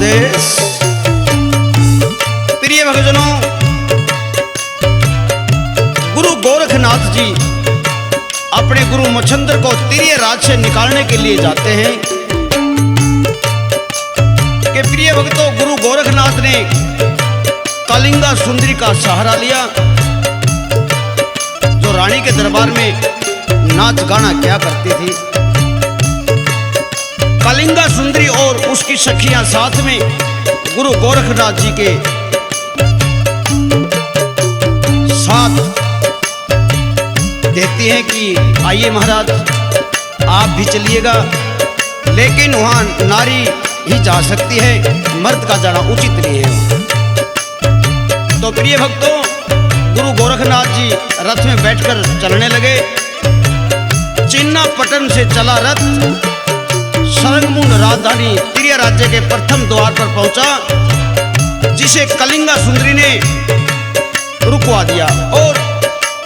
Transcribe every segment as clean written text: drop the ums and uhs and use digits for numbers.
आदेश। प्रिय भक्तजनों, गुरु गोरखनाथ जी अपने गुरु मच्छंदर को तिरिय राज से निकालने के लिए जाते हैं कि प्रिय भक्तों, गुरु गोरखनाथ ने कलिंगा सुंदरी का सहारा लिया, जो रानी के दरबार में नाच गाना क्या करती थी। कलिंगा सुंदरी और उसकी सखियां साथ में गुरु गोरखनाथ जी के साथ कहती हैं कि आइए महाराज, आप भी चलिएगा, लेकिन वहां नारी ही जा सकती है, मर्द का जाना उचित नहीं है। तो प्रिय भक्तों, गुरु गोरखनाथ जी रथ में बैठकर चलने लगे। चिन्नापटन से चला रथ सरंगमुंड राजधानी तिरिया राज्य के प्रथम द्वार पर पहुंचा, जिसे कलिंगा सुंदरी ने रुकवा दिया और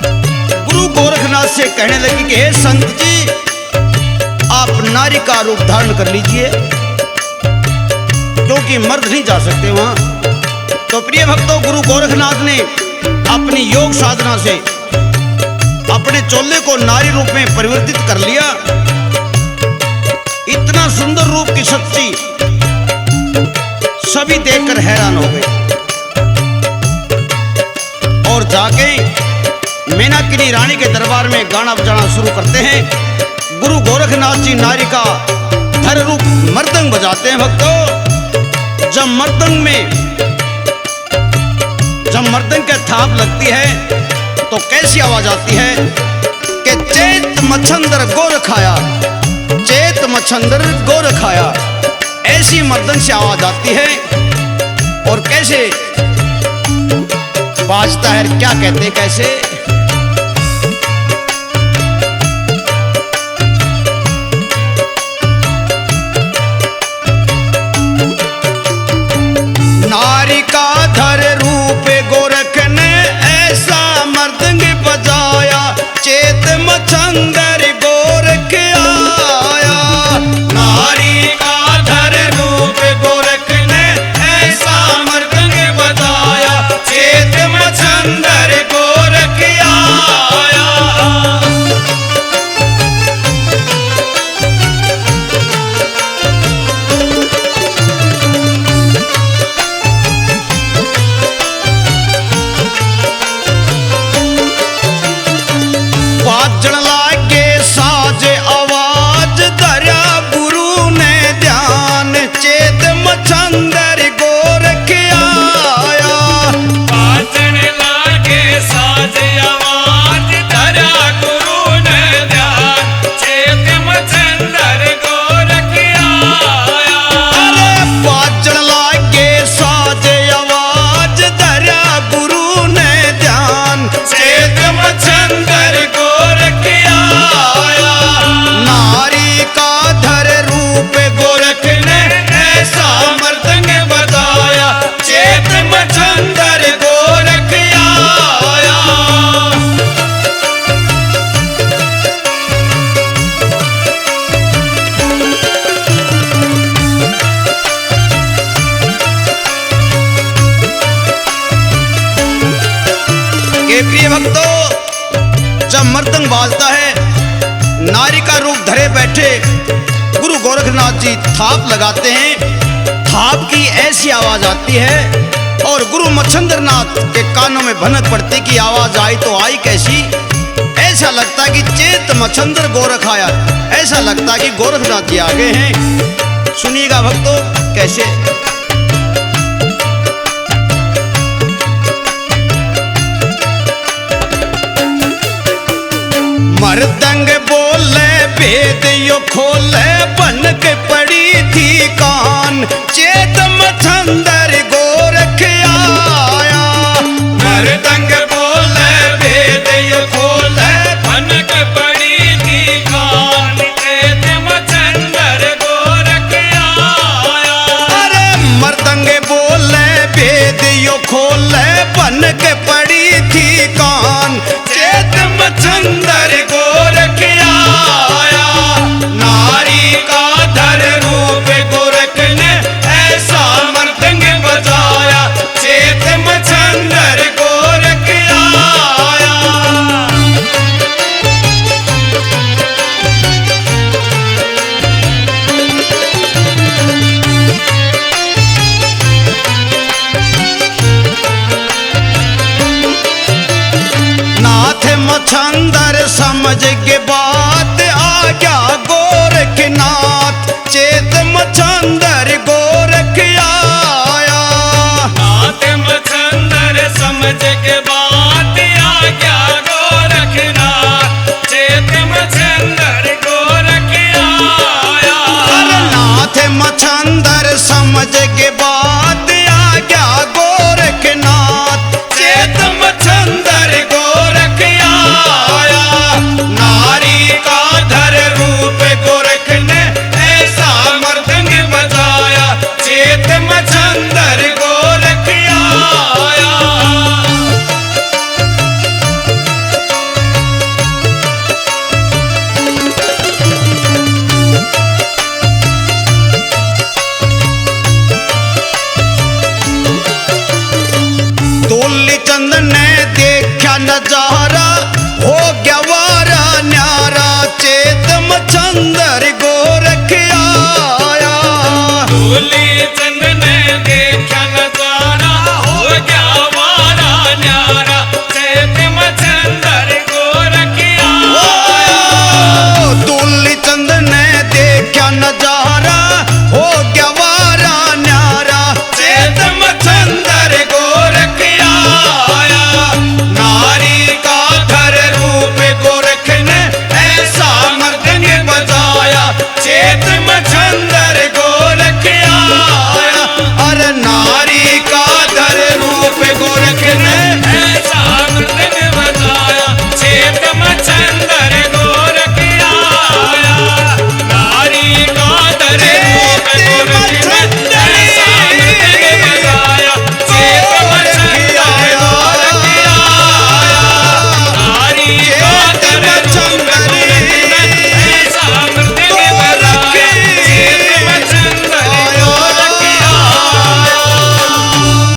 गुरु गोरखनाथ से कहने लगी कि हे संत जी, आप नारी का रूप धारण कर लीजिए, क्योंकि मर्द नहीं जा सकते वहां। तो प्रिय भक्तों, गुरु गोरखनाथ ने अपनी योग साधना से अपने चोले को नारी रूप में परिवर्तित कर लिया। इतना सुंदर रूप की शक्ति सभी देखकर हैरान हो गए और जाके मेनाकिनी रानी के दरबार में गाना बजाना शुरू करते हैं। गुरु गोरखनाथ जी नारी का धर रूप मर्दंग बजाते हैं। भक्तों, जब मर्दंग के थाप लगती है तो कैसी आवाज आती है कि चेत मच्छंदर गोरखाया, चेत मच्छंदर गोरखाया, ऐसी मर्दंग से आवाज आती है। और कैसे बाजता है, क्या कहते हैं, कैसे नारी का धर रूप गोरख ने ऐसा मर्दंग बजाया, चेत मच्छंदर गोरख आया। नारी का धर रूप गोरख ने ऐसा मर्दंग बजाया, चेत मच्छंदर गोरख आया। बाजण लागे साज आवाज, धरा गुरु ने ध्यान, चेत मच्छंदर गोरख आया। बाजण लागे साज आवाज, धरा गुरु ने ध्यान, चेत मच्छंदर गोरख आया। अरे बाजण लागे साज आवाज, धरा गुरु ने ध्यान, चेत मच्छंदर गोरख आया। नारी का धर रूप गोरख ने ऐसा मर्दंग बजाया, चेत मच्छंदर गोरख आया। के प्रिय भक्तों, जब मर्दंग बाजता है, नारी का रूप धरे बैठे गुरु गोरखनाथ जी थाप लगाते हैं। थाप की ऐसी आवाज आती है और गुरु मच्छंदरनाथ के कानों में भनक पड़ती कि आवाज आई तो आई कैसी। ऐसा लगता कि चेत मच्छंदर गोरख आया, ऐसा लगता कि गोरखनाथ जी आ गए हैं। सुनिएगा भक्तों, कैसे मर्दंग बोले भेद यो खोले, बनक पड़ी थी कान, चेत मच्छंदर गोरख आया। मर्दंग बोले भेद यो खोले, भनक पड़ी थी कान, चेत मच्छंदर गोरख आया। अरे मर्दंग बोले भेद यो खोले, बनक पड़ी थी कान, चेत मच्छंदर गोरख आया। नारी का धर रूप गोरख ने ऐसा मच्छंदर समझ के बात आ गया गोरखनाथ चेत मच्छंदर गोरख आया। नाथ मच्छंदर समझ के बात आ गया गोरखनाथ चेत मच्छंदर गोरख आया। नाथ मच्छंदर समझ के बात आ गया गोरखनाथ चेत मच्छंदर गोरख आया। नारी का धर रूप गोरख ने ऐसा मर्दंग बजाया चेत मच्छंदर गोरख आया। दूली चंद ने देखा नजारा